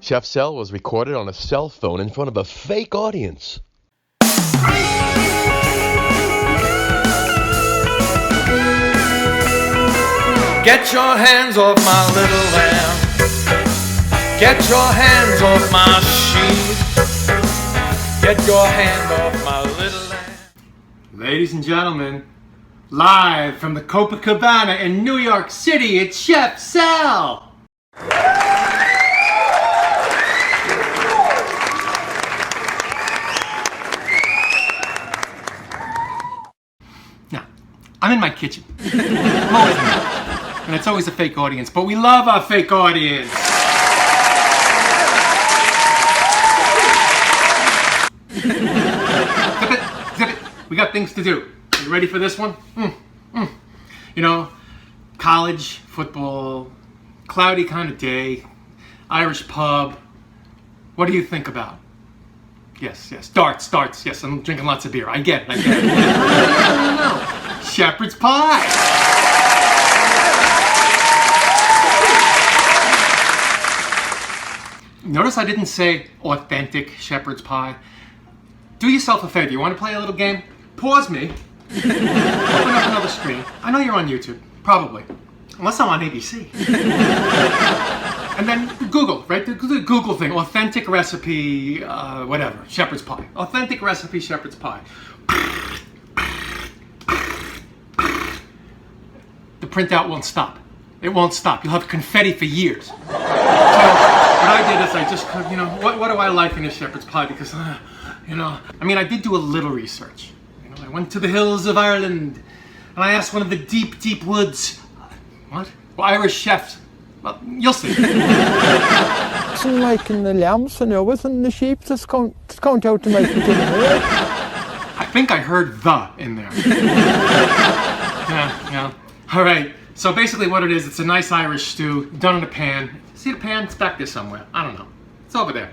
Chef Cell was recorded on a cell phone in front of a fake audience. Get your hands off my little lamb. Get your hands off my sheep. Get your hand off my little lamb. Ladies and gentlemen, live from the Copacabana in New York City, it's Chef Cell. Now, I'm in my kitchen. I'm always in there. And it's always a fake audience, but we love our fake audience. Zip it. We got things to do. You ready for this one? You know, college, football, cloudy kind of day, Irish pub. What do you think about? Yes. Darts. Yes, I'm drinking lots of beer. I get it. No. Shepherd's pie. Notice I didn't say authentic shepherd's pie. Do yourself a favor. You want to play a little game? Pause me. Open up another screen. I know you're on YouTube. Probably. Unless I'm on ABC. And then Google, right? The Google thing. Authentic recipe, whatever. Shepherd's pie. Authentic recipe shepherd's pie. The printout won't stop. It won't stop. You'll have confetti for years. So what I did is I just, what do I like in a shepherd's pie? Because, I did do a little research. I went to the hills of Ireland and I asked one of the deep woods. What? Well, Irish chefs. Well, you'll see. Like in the lambs and always and the sheep just count out to make it. I think I heard the in there. Yeah. All right. So basically what it is, it's a nice Irish stew done in a pan. See the pan? It's back there somewhere. I don't know. It's over there.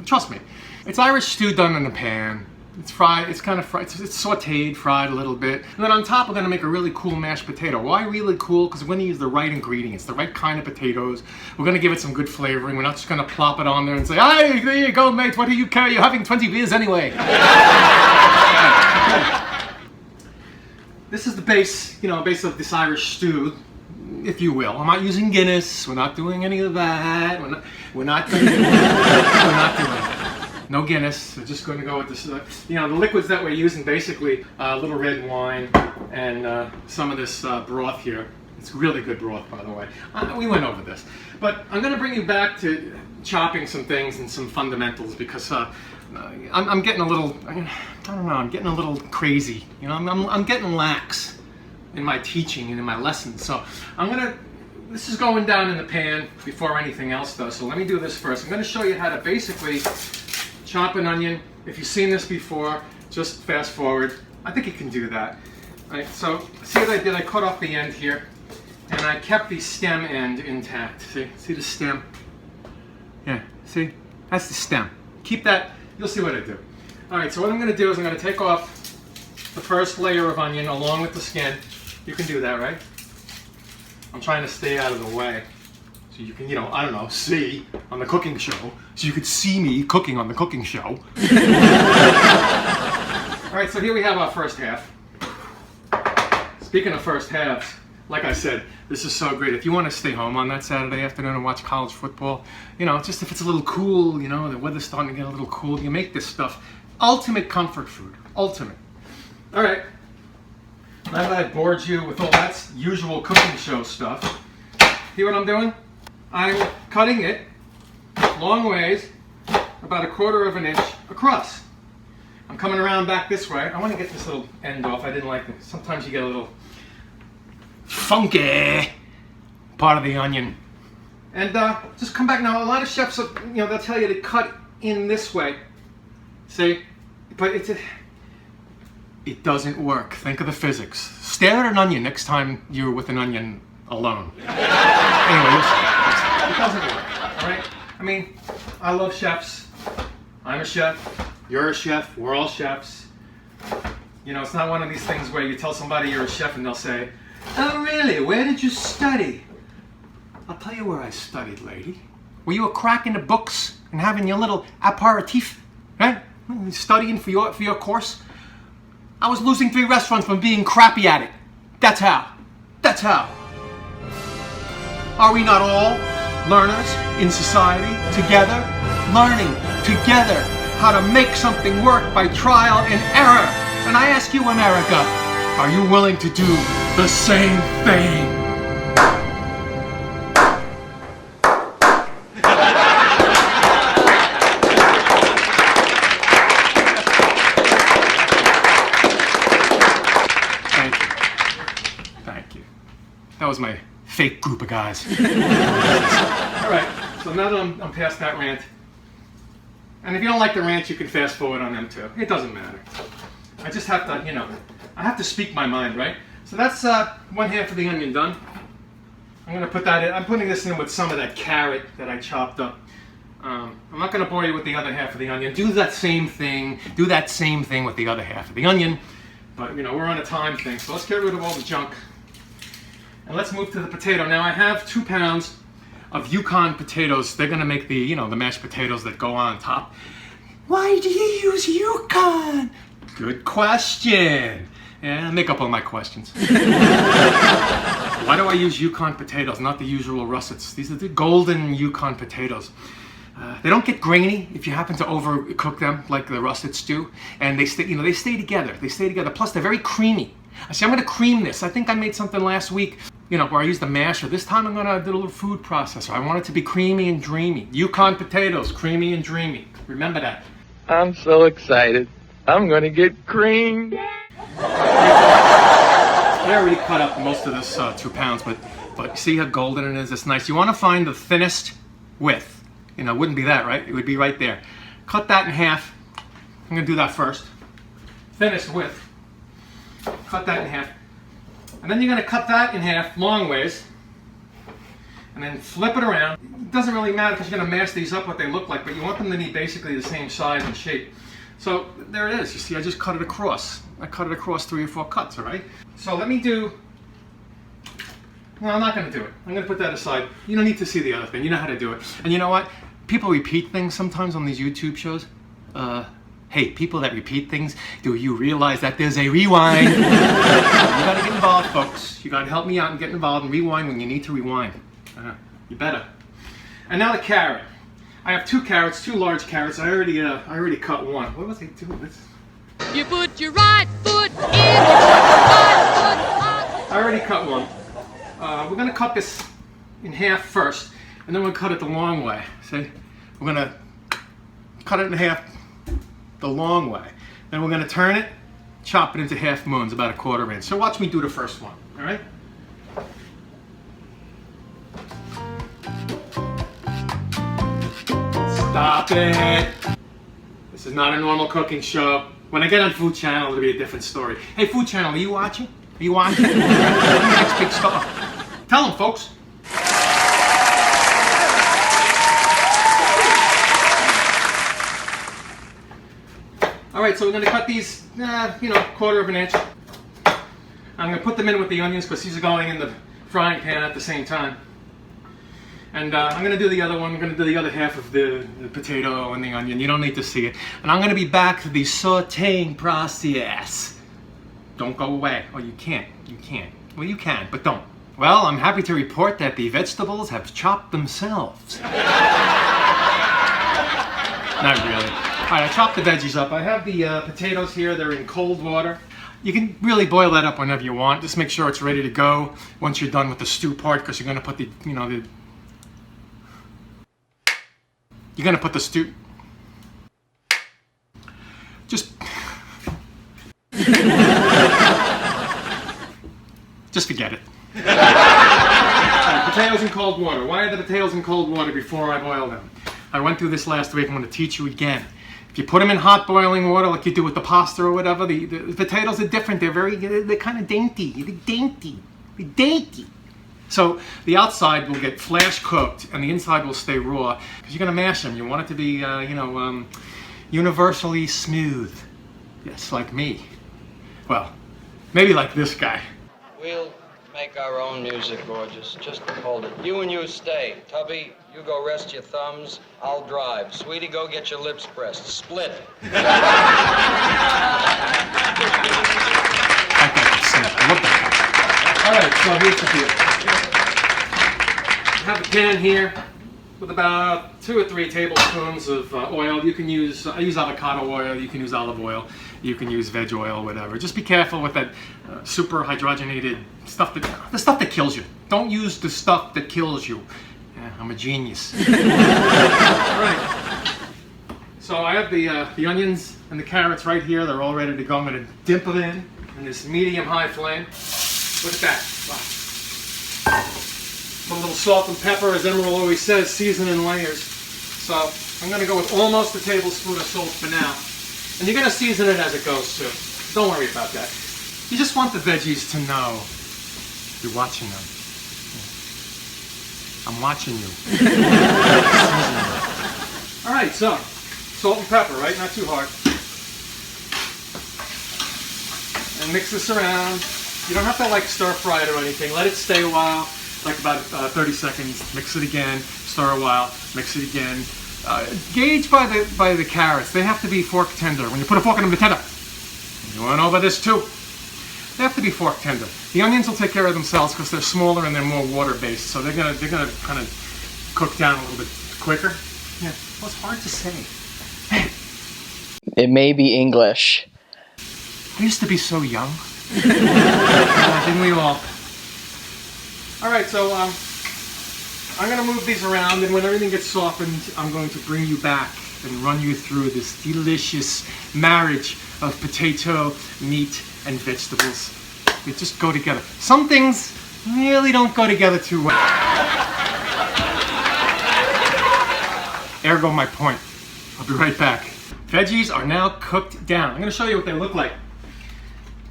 Trust me. It's Irish stew done in a pan. It's fried. It's kind of fried. It's sautéed, fried a little bit. And then on top, we're going to make a really cool mashed potato. Why really cool? Because we're going to use the right ingredients, the right kind of potatoes. We're going to give it some good flavoring. We're not just going to plop it on there and say, "Hey, there you go, mate. What do you care? You're having 20 beers anyway." This is the base of this Irish stew, if you will. I'm not using Guinness. We're not doing any of that. We're not doing that. No Guinness. We're just going to go with this. The liquids that we're using, basically a little red wine and some of this broth here. It's really good broth, by the way. We went over this, but I'm going to bring you back to chopping some things and some fundamentals because I'm getting a little. I'm getting a little crazy. I'm getting lax in my teaching and in my lessons. So this is going down in the pan before anything else does. So let me do this first. I'm going to show you how to basically chop an onion. If you've seen this before, just fast forward. I think you can do that. All right, so see what I did? I cut off the end here, and I kept the stem end intact. See the stem? Yeah, see? That's the stem. Keep that. You'll see what I do. All right, so what I'm going to do is I'm going to take off the first layer of onion along with the skin. You can do that, right? I'm trying to stay out of the way. So you can, see on the cooking show. So you could see me cooking on the cooking show. All right, so here we have our first half. Speaking of first halves, like I said, this is so great. If you want to stay home on that Saturday afternoon and watch college football, just if it's a little cool, the weather's starting to get a little cool, you make this stuff. Ultimate comfort food. Ultimate. All right. Now that I've bored you with all that usual cooking show stuff, see what I'm doing? I'm cutting it long ways, about 1/4 of an inch across. I'm coming around back this way. I want to get this little end off. I didn't like it. Sometimes you get a little funky part of the onion. And just come back. Now, a lot of chefs, they'll tell you to cut in this way. See? But it doesn't work. Think of the physics. Stare at an onion next time you're with an onion alone. Anyway, it doesn't work, all right? I love chefs. I'm a chef. You're a chef. We're all chefs. It's not one of these things where you tell somebody you're a chef and they'll say, "Oh, really? Where did you study?" I'll tell you where I studied, lady. Were you cracking the books and having your little aperitif, right? Studying for your course? I was losing 3 restaurants from being crappy at it. That's how. That's how. Are we not all learners in society together, learning together how to make something work by trial and error? And I ask you, America, are you willing to do the same thing? Thank you. That was my fake group of guys. Alright, so now that I'm past that rant, and if you don't like the rant, you can fast forward on them too. It doesn't matter. I just have to, I have to speak my mind, right? So that's 1/2 of the onion done. I'm going to put that in. I'm putting this in with some of that carrot that I chopped up. I'm not going to bore you with the other half of the onion. Do that same thing. Do that same thing with the other half of the onion. But, we're on a time thing, so let's get rid of all the junk. And let's move to the potato. Now, I have 2 pounds of Yukon potatoes. They're going to make the, the mashed potatoes that go on top. Why do you use Yukon? Good question. Yeah, I make up all my questions. Why do I use Yukon potatoes, not the usual russets? These are the golden Yukon potatoes. They don't get grainy if you happen to overcook them like the russets do, and they stay, they stay together. They stay together. Plus, they're very creamy. I say I'm going to cream this. I think I made something last week, where I used the masher. This time I'm going to do a little food processor. I want it to be creamy and dreamy. Yukon potatoes, creamy and dreamy. Remember that. I'm so excited. I'm going to get creamed. I already cut up most of this 2 pounds, but see how golden it is? It's nice. You want to find the thinnest width. It wouldn't be that, right? It would be right there. Cut that in half. I'm going to do that first. Thinnest width. Cut that in half. And then you're going to cut that in half long ways. And then flip it around. It doesn't really matter because you're going to mash these up what they look like, but you want them to be basically the same size and shape. So there it is. You see, I just cut it across. I cut it across 3 or 4 cuts, all right? So let me do... No, I'm not going to do it. I'm going to put that aside. You don't need to see the other thing. You know how to do it. And you know what? People repeat things sometimes on these YouTube shows. Hey, people that repeat things, do you realize that there's a rewind? You got to get involved, folks. You got to help me out and get involved and rewind when you need to rewind. You better. And now the carrot. I have 2 carrots, 2 large carrots. I already cut one. What was I doing? You put your right foot in, you put your right foot out. I already cut one. We're going to cut this in half first, and then we'll cut it the long way. See? We're going to cut it in half the long way. Then we're going to turn it, chop it into half moons, about 1/4 inch. So watch me do the first one, all right? Stop it! This is not a normal cooking show. When I get on Food Channel, it'll be a different story. Hey, Food Channel, are you watching? Are you watching? I'm the next big star. Tell them, folks. All right, so we're going to cut these, 1/4 inch. I'm going to put them in with the onions because these are going in the frying pan at the same time. And I'm going to do the other one. I'm going to do the other half of the potato and the onion. You don't need to see it. And I'm going to be back to the sauteing process. Don't go away. Oh, you can't. You can't. Well, you can, but don't. Well, I'm happy to report that the vegetables have chopped themselves. Not really. All right, I chopped the veggies up. I have the potatoes here. They're in cold water. You can really boil that up whenever you want. Just make sure it's ready to go once you're done with the stew part, because you're going to put the, you're going to put the stew... Just forget it. Potatoes in cold water. Why are the potatoes in cold water before I boil them? I went through this last week. I'm going to teach you again. If you put them in hot boiling water like you do with the pasta or whatever, the potatoes are different. They're kind of dainty. They're dainty. So the outside will get flash cooked and the inside will stay raw because you're going to mash them. You want it to be, universally smooth. Yes, like me. Well, maybe like this guy. We'll make our own music, gorgeous. Just hold it. You and you stay. Tubby, You go rest your thumbs, I'll drive. Sweetie, go get your lips pressed. Split. I love that. All right, so here's the deal. I have a pan here with about 2 or 3 tablespoons of oil. You can use, I use avocado oil, you can use olive oil, you can use veg oil, whatever. Just be careful with that super hydrogenated stuff, the stuff that kills you. Don't use the stuff that kills you. Yeah, I'm a genius. All right. So I have the onions and the carrots right here. They're all ready to go. I'm going to dip them in this medium-high flame. Look at that. Wow. Some little salt and pepper, as Emerald always says, season in layers. So I'm going to go with almost a tablespoon of salt for now. And you're going to season it as it goes too. Don't worry about that. You just want the veggies to know you're watching them. I'm watching you. All right, so salt and pepper, right? Not too hard. And mix this around. You don't have to like stir fry it or anything. Let it stay a while, like about 30 seconds. Mix it again, stir a while, mix it again. Gauge by the carrots. They have to be fork tender. When you put a fork in them, they're tender. You went over this too. They have to be fork tender. The onions will take care of themselves because they're smaller and they're more water based. So they're gonna kind of cook down a little bit quicker. Yeah, well, it's hard to say. It may be English. I used to be so young. Didn't we all? All right, so I'm going to move these around, and when everything gets softened, I'm going to bring you back and run you through this delicious marriage of potato, meat, and vegetables. They just go together. Some things really don't go together too well. Ergo my point. I'll be right back. Veggies are now cooked down. I'm going to show you what they look like.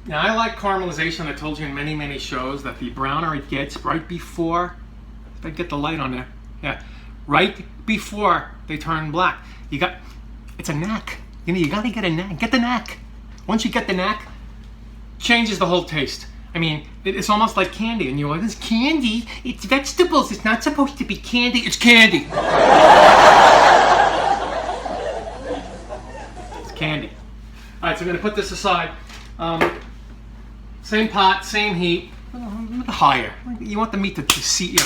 Now, I like caramelization. I told you in many, many shows that the browner it gets right before, if I get the light on there, yeah, right before they turn black. It's a knack. You know, you gotta get a knack. Get the knack. Once you get the knack, changes the whole taste. I mean, it's almost like candy, and you're like, it's candy. It's vegetables. It's not supposed to be candy. It's candy. It's candy. All right, so I'm gonna put this aside. Same pot, same heat, a little higher. You want the meat to see,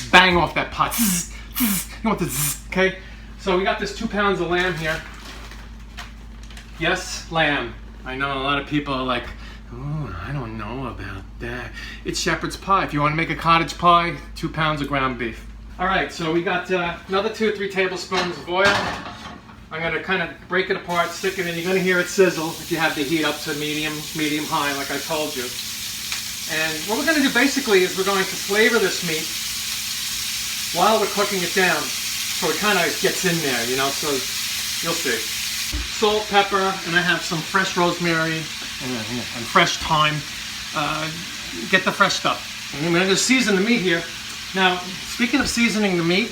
bang off that pot. You want the zzz, okay? So we got this 2 pounds of lamb here. Yes, lamb. I know a lot of people are like, oh, I don't know about that. It's shepherd's pie. If you want to make a cottage pie, 2 pounds of ground beef. All right, so we got another 2 or 3 tablespoons of oil. I'm going to kind of break it apart, stick it in. You're going to hear it sizzle if you have the heat up to medium high, like I told you. And what we're going to do basically is we're going to flavor this meat while we're cooking it down, so it kind of gets in there, so you'll see. Salt, pepper, and I have some fresh rosemary and fresh thyme. Get the fresh stuff. And I'm going to season the meat here. Now, speaking of seasoning the meat,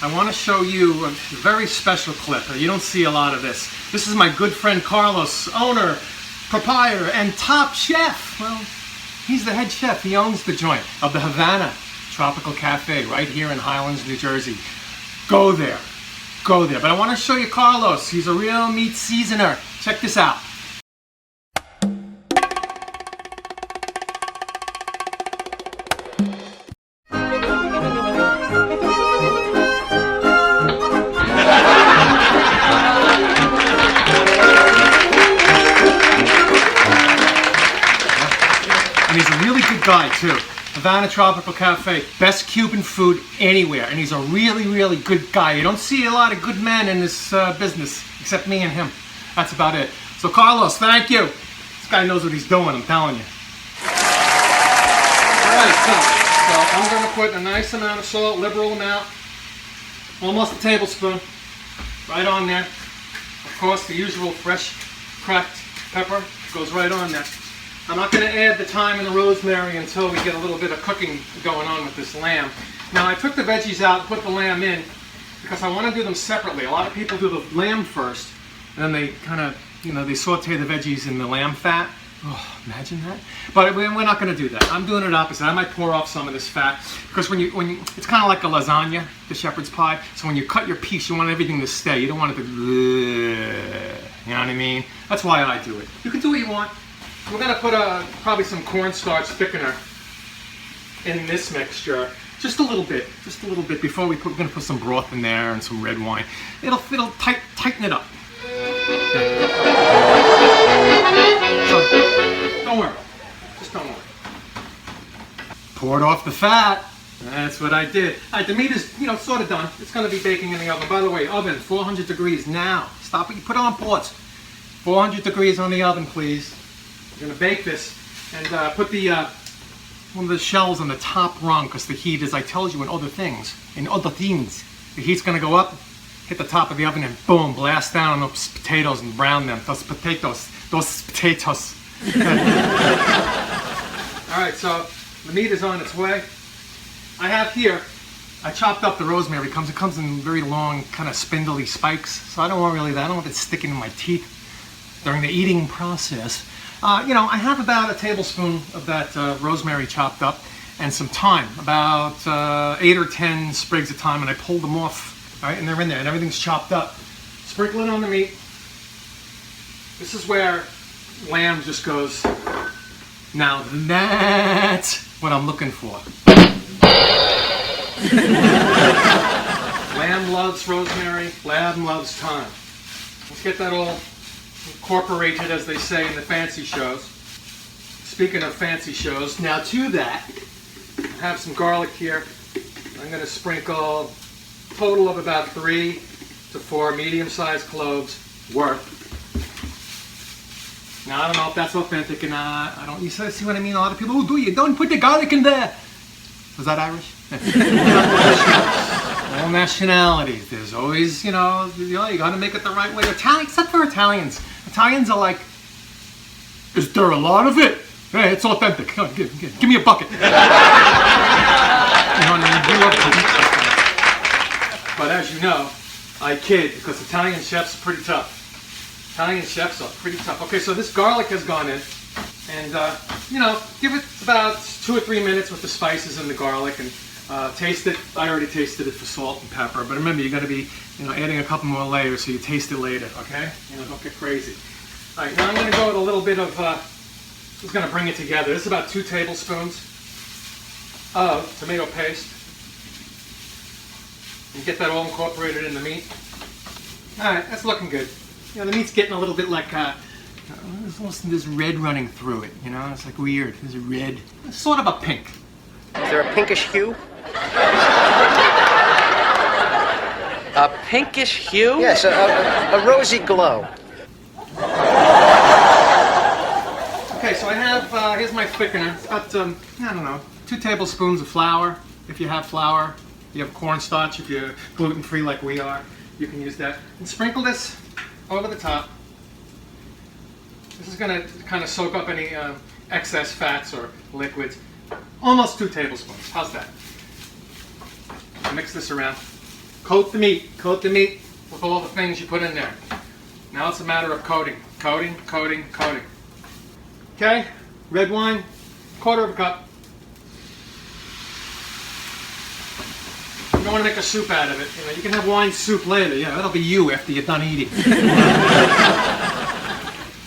I want to show you a very special clip. You don't see a lot of this. This is my good friend Carlos, owner, proprietor, and top chef. Well, he's the head chef. He owns the joint of the Havana Tropical Cafe right here in Highlands, New Jersey. Go there. Go there. But I want to show you Carlos. He's a real meat seasoner. Check this out. And he's a really good guy too. Havana Tropical Cafe, best Cuban food anywhere, and he's a really, really good guy. You don't see a lot of good men in this business, except me and him. That's about it. So Carlos, thank you. This guy knows what he's doing, I'm telling you. All right, so I'm going to put a nice amount of salt, liberal amount, almost a tablespoon, right on there. Of course, the usual fresh cracked pepper goes right on there. I'm not going to add the thyme and the rosemary until we get a little bit of cooking going on with this lamb. Now, I took the veggies out and put the lamb in because I want to do them separately. A lot of people do the lamb first, and then they kind of, they saute the veggies in the lamb fat. Oh, imagine that. But we're not going to do that. I'm doing it opposite. I might pour off some of this fat because when you it's kind of like a lasagna, the shepherd's pie. So when you cut your piece, you want everything to stay. You don't want it to, you know what I mean? That's why I do it. You can do what you want. We're going to put probably some cornstarch thickener in this mixture. Just a little bit before we're going to put some broth in there and some red wine. It'll tighten it up. So, don't worry. Just don't worry. Poured off the fat. That's what I did. All right, the meat is, sort of done. It's going to be baking in the oven. By the way, oven, 400 degrees now. Stop it. You put it on pause. 400 degrees on the oven, please. We're going to bake this and put the one of the shells on the top rung because the heat, as I told you in other things, the heat's going to go up, hit the top of the oven, and boom, blast down on those potatoes and brown them. Those potatoes. All right, so the meat is on its way. I have here, I chopped up the rosemary. It comes in very long, kind of spindly spikes, so I don't want really that. I don't want it sticking in my teeth during the eating process. I have about a tablespoon of that rosemary chopped up and some thyme, about 8 or 10 sprigs of thyme, and I pulled them off. All right, and they're in there, and everything's chopped up. Sprinkle it on the meat. This is where lamb just goes, now that's what I'm looking for. Lamb loves rosemary, lamb loves thyme. Let's get that all incorporated, as they say in the fancy shows. Speaking of fancy shows, now to that, I have some garlic here. I'm going to sprinkle a total of about 3 to 4 medium-sized cloves worth. Now, I don't know if that's authentic or not. You see what I mean? A lot of people, you don't put the garlic in there. Was that Irish? All nationalities. There's always, you got to make it the right way. Italian, except for Italians. Italians are like, is there a lot of it? Hey, it's authentic. Come on, give me a bucket. You know what I mean? We love to eat stuff. But as you know, I kid, because Italian chefs are pretty tough. Italian chefs are pretty tough. Okay, so this garlic has gone in. And, give it about 2 or 3 minutes with the spices and the garlic and taste it. I already tasted it for salt and pepper. But remember, you got to be, adding a couple more layers so you taste it later, okay? Don't get crazy. All right, now I'm going to go with a little bit of, just going to bring it together. This is about 2 tablespoons of tomato paste. And get that all incorporated in the meat. All right, that's looking good. The meat's getting a little bit like, there's red running through it, It's like weird. There's a red, it's sort of a pink. Is there a pinkish hue? A pinkish hue? Yes, a rosy glow. Okay, so I have, here's my thickener. It's about, 2 tablespoons of flour, if you have flour. You have cornstarch, if you're gluten-free like we are, you can use that. And sprinkle this over the top. This is going to kind of soak up any excess fats or liquids. Almost 2 tablespoons. How's that? Mix this around. Coat the meat with all the things you put in there. Now it's a matter of coating. Coating. Okay, red wine, 1/4 cup. You don't want to make a soup out of it. You can have wine soup later. That'll be you after you're done eating.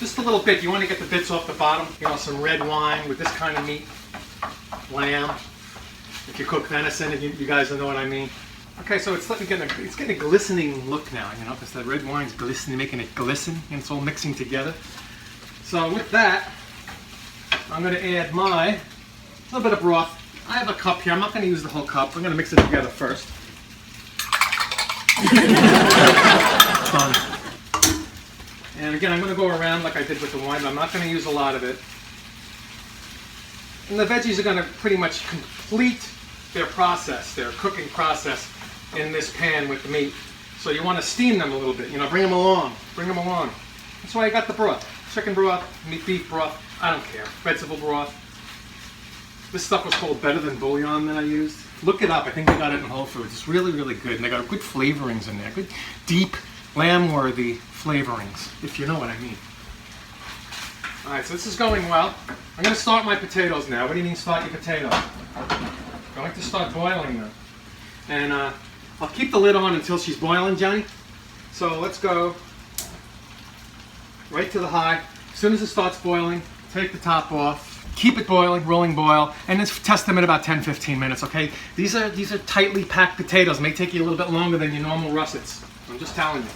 Just a little bit. You want to get the bits off the bottom. Some red wine with this kind of meat. Lamb. If you cook venison, you guys know what I mean. Okay, so it's getting a glistening look now, because that red wine's glistening, making it glisten, and it's all mixing together. So with that, I'm going to add my little bit of broth. I have a cup here. I'm not going to use the whole cup. I'm going to mix it together first. Done. And again, I'm going to go around like I did with the wine, but I'm not going to use a lot of it. And the veggies are going to pretty much complete their process, their cooking process in this pan with the meat. So you want to steam them a little bit, bring them along. That's why I got the broth. Chicken broth, beef broth, I don't care. Vegetable broth. This stuff was called Better Than Bouillon that I used. Look it up. I think they got it in Whole Foods. It's really, really good. And they got good flavorings in there. Good, deep, lamb-worthy flavorings, if you know what I mean. All right, so this is going well. I'm going to start my potatoes now. What do you mean start your potatoes? I'm going to start boiling them. And I'll keep the lid on until she's boiling, Johnny. So let's go right to the high. As soon as it starts boiling, take the top off. Keep it boiling, rolling boil, and then test them in about 10-15 minutes, okay? These are tightly packed potatoes. It may take you a little bit longer than your normal russets. I'm just telling you.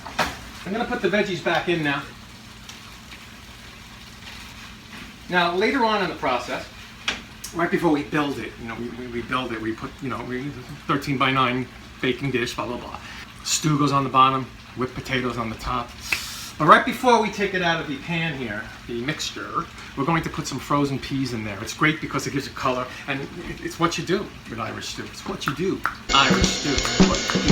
I'm going to put the veggies back in now. Now, later on in the process, right before we build it, we build it, we put, 13 by 9 baking dish, blah, blah, blah. Stew goes on the bottom, whipped potatoes on the top. But right before we take it out of the pan here, the mixture, we're going to put some frozen peas in there. It's great because it gives it color, and it's what you do with Irish stew. It's what you do. Irish stew. It's what you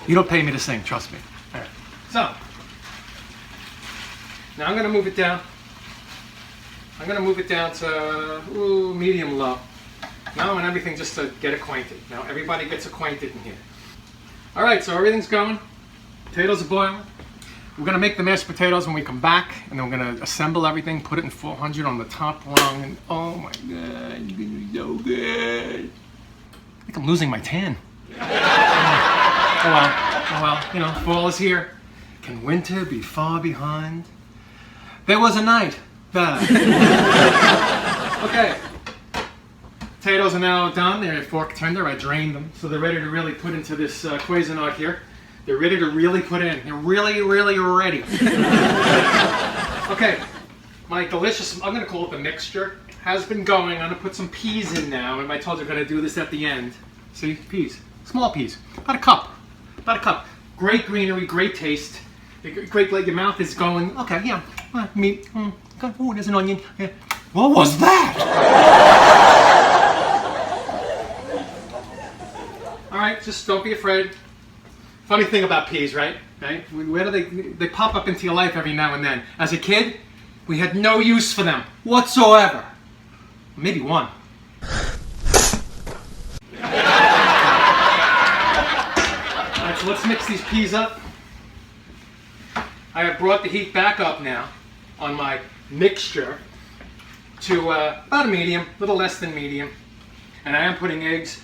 do. You don't pay me to sing, trust me. All right. So, now I'm going to move it down. I'm going to move it down to medium low. Now I want everything just to get acquainted. Now everybody gets acquainted in here. All right, so everything's going. Potatoes are boiling. We're going to make the mashed potatoes when we come back, and then we're going to assemble everything, put it in 400 on the top rung, and oh my God, it's going to be so good. I think I'm losing my tan. Oh well, fall is here. Can winter be far behind? There was a night. Okay. Potatoes are now done. They're fork tender. I drained them, so they're ready to really put into this Cuisinart here. They're ready to really put in. They're really, really ready. Okay, my delicious, I'm going to call it the mixture, has been going. I'm going to put some peas in now, and I told you I'm going to do this at the end. See, peas, small peas, about a cup. Great greenery, great taste. Great, like your mouth is going, okay, yeah, meat, oh, there's an onion. Yeah. What was that? All right, just don't be afraid. Funny thing about peas, right? Where do they pop up into your life every now and then. As a kid, we had no use for them whatsoever. Maybe one. All right, so let's mix these peas up. I have brought the heat back up now on my mixture to about a medium, a little less than medium. And I am putting eggs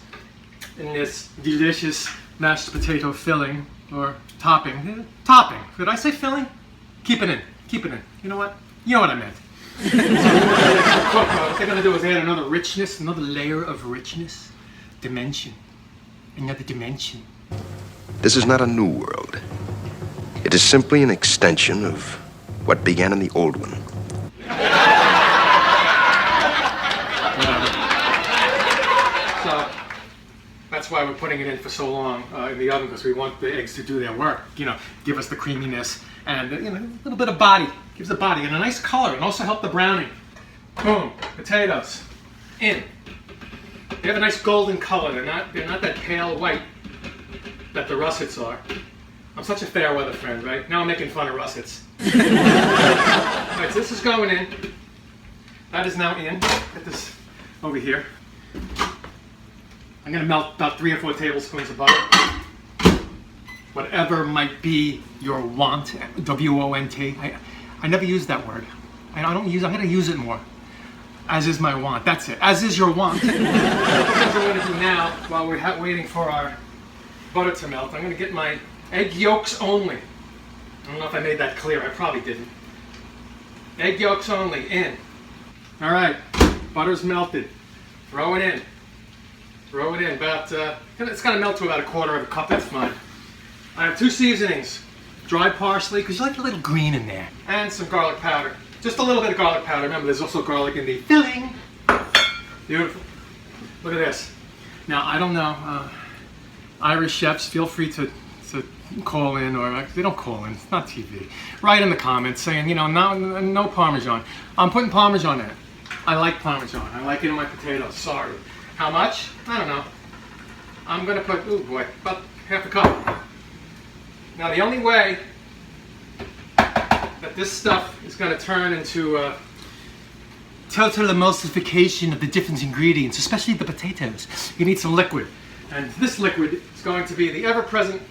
in this delicious mashed potato filling, or topping. Topping. Did I say filling? Keep it in. You know what? You know what I meant. So what they're going to do is add another richness, another layer of richness. Dimension. Another dimension. This is not a new world. It is simply an extension of what began in the old one. So that's why we're putting it in for so long in the oven, because we want the eggs to do their work. Give us the creaminess and a little bit of body. Gives the body and a nice color, and also help the browning. Boom, potatoes in. They have a nice golden color. They're not that pale white that the russets are. I'm such a fair weather friend, right? Now I'm making fun of russets. Alright, so this is going in. That is now in. Get this over here. I'm going to melt about 3 or 4 tablespoons of butter. Whatever might be your want, W-O-N-T. I never use that word. I'm going to use it more. As is my want. That's it. As is your want. The things I'm going to do now, while we're waiting for our butter to melt, I'm going to get my egg yolks only. I don't know if I made that clear. I probably didn't. Egg yolks only, in. All right, butter's melted. Throw it in. Throw it in. About, it's going to melt to about 1/4 cup. That's fine. I have 2 seasonings. Dried parsley, because you like a little green in there. And some garlic powder. Just a little bit of garlic powder. Remember, there's also garlic in the filling. Beautiful. Look at this. Now, I don't know. Irish chefs, feel free to call in, or they don't call in, it's not TV. Write in the comments saying, no Parmesan. I'm putting Parmesan in it. I like Parmesan. I like it in my potatoes. Sorry. How much? I don't know. I'm going to put, oh boy, about 1/2 cup. Now the only way that this stuff is going to turn into total emulsification of the different ingredients, especially the potatoes, you need some liquid. And this liquid is going to be the ever-present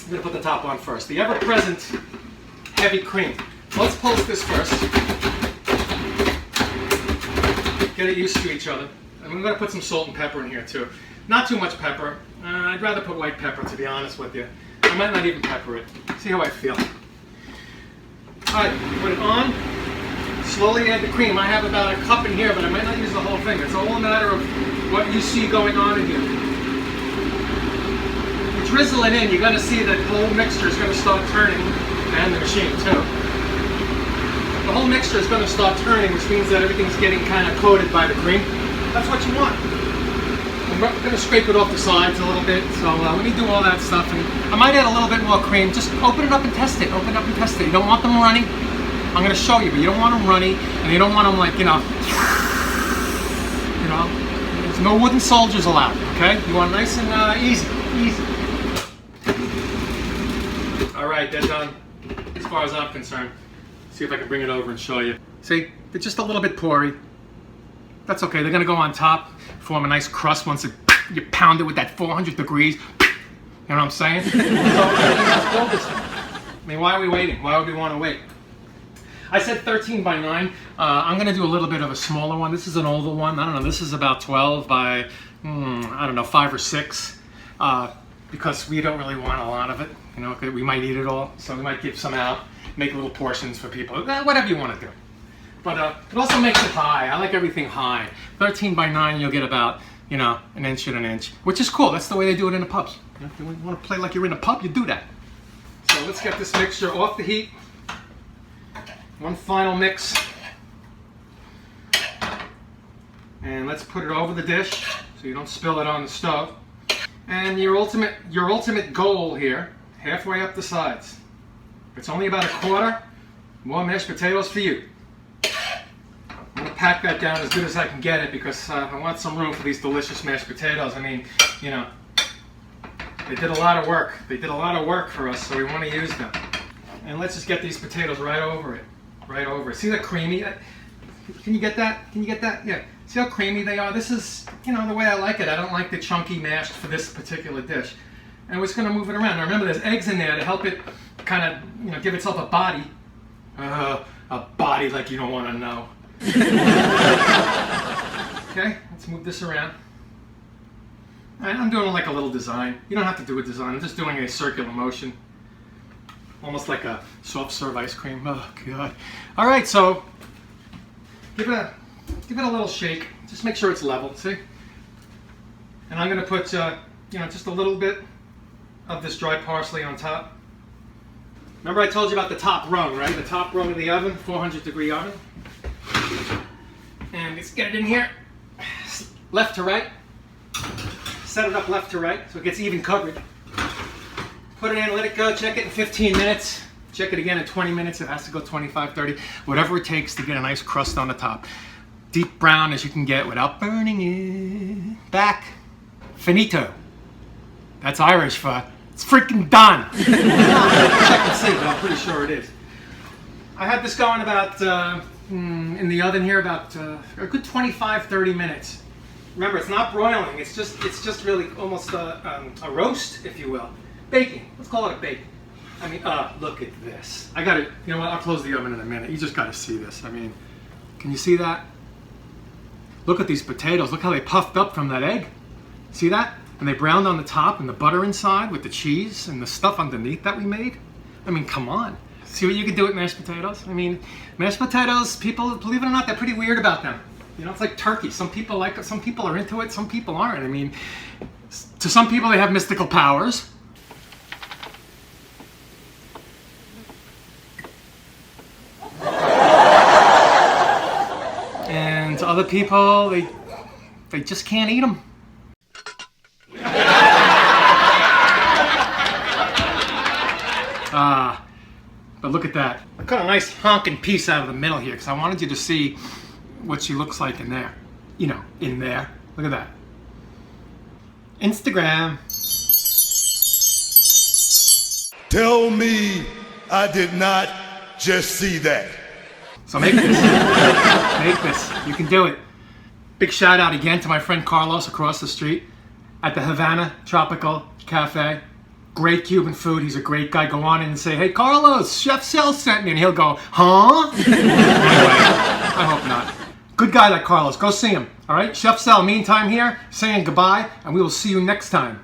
I'm going to put the top on first. The ever-present heavy cream. So let's post this first. Get it used to each other. And I'm going to put some salt and pepper in here too. Not too much pepper. I'd rather put white pepper, to be honest with you. I might not even pepper it. See how I feel. Alright, put it on. Slowly add the cream. I have about a cup in here, but I might not use the whole thing. It's all a matter of what you see going on in here. You drizzle it in, you're going to see that the whole mixture is going to start turning, and the machine too. The whole mixture is going to start turning, which means that everything's getting kind of coated by the cream. That's what you want. I'm going to scrape it off the sides a little bit, so let me do all that stuff. And I might add a little bit more cream. Just open it up and test it. Open it up and test it. You don't want them runny. I'm going to show you, but you don't want them runny, and you don't want them like, there's no wooden soldiers allowed, okay? You want nice and easy. All right, they're done, as far as I'm concerned. See if I can bring it over and show you. See, they're just a little bit porey. That's okay, they're gonna go on top, form a nice crust once you pound it with that 400 degrees. You know what I'm saying? So, let's build this thing. I mean, why are we waiting? Why would we want to wait? I said 13 by 9. I'm going to do a little bit of a smaller one. This is an oval one. I don't know. This is about 12 by, 5 or 6. Because we don't really want a lot of it. We might eat it all. So we might give some out, make little portions for people. Whatever you want to do. But it also makes it high. I like everything high. 13 by 9, you'll get about, an inch and an inch. Which is cool. That's the way they do it in the pubs. If you want to play like you're in a pub, you do that. So let's get this mixture off the heat. One final mix. And let's put it over the dish so you don't spill it on the stove. And your ultimate goal here, halfway up the sides. It's only about a quarter. More mashed potatoes for you. I'm going to pack that down as good as I can get it because I want some room for these delicious mashed potatoes. I mean, they did a lot of work. They did a lot of work for us, so we want to use them. And let's just get these potatoes right over it. Right over it. See that creamy? Can you get that? Can you get that? Yeah. See how creamy they are? This is, the way I like it. I don't like the chunky mashed for this particular dish. And we're just going to move it around. Now remember, there's eggs in there to help it kind of, give itself a body. A body like you don't want to know. Okay, let's move this around. I'm doing like a little design. You don't have to do a design. I'm just doing a circular motion. Almost like a soft serve ice cream. Oh God! All right, so give it a little shake. Just make sure it's level. See? And I'm going to put just a little bit of this dry parsley on top. Remember I told you about the top rung, right? The top rung of the oven, 400-degree oven. And let's get it in here, left to right. Set it up left to right so it gets even coverage. Put it in, let it go, check it in 15 minutes. Check it again in 20 minutes. It has to go 25, 30, whatever it takes to get a nice crust on the top. Deep brown as you can get without burning it. Back. Finito. That's Irish for it's freaking done. Check and see, but I'm pretty sure it is. I had this going about, in the oven here, about a good 25, 30 minutes. Remember, it's not broiling. It's just really almost a roast, if you will. Baking. Let's call it a bake. I mean, look at this. I got it. You know what? I'll close the oven in a minute. You just got to see this. I mean, can you see that? Look at these potatoes. Look how they puffed up from that egg. See that? And they browned on the top and the butter inside with the cheese and the stuff underneath that we made. I mean, come on. See what you can do with mashed potatoes? I mean, mashed potatoes, people, believe it or not, they're pretty weird about them. It's like turkey. Some people like it, some people are into it, some people aren't. I mean, to some people they have mystical powers. And to other people, they just can't eat them. But look at that. I cut a nice honking piece out of the middle here because I wanted you to see what she looks like in there. In there. Look at that. Instagram. Tell me I did not just see that. So make this. Make this. You can do it. Big shout out again to my friend Carlos across the street at the Havana Tropical Cafe. Great Cuban food. He's a great guy. Go on in and say, hey, Carlos, Chef Sel sent me. And he'll go, huh? Anyway, I hope not. Good guy, that Carlos. Go see him. All right? Chef Sel, meantime here, saying goodbye, and we will see you next time.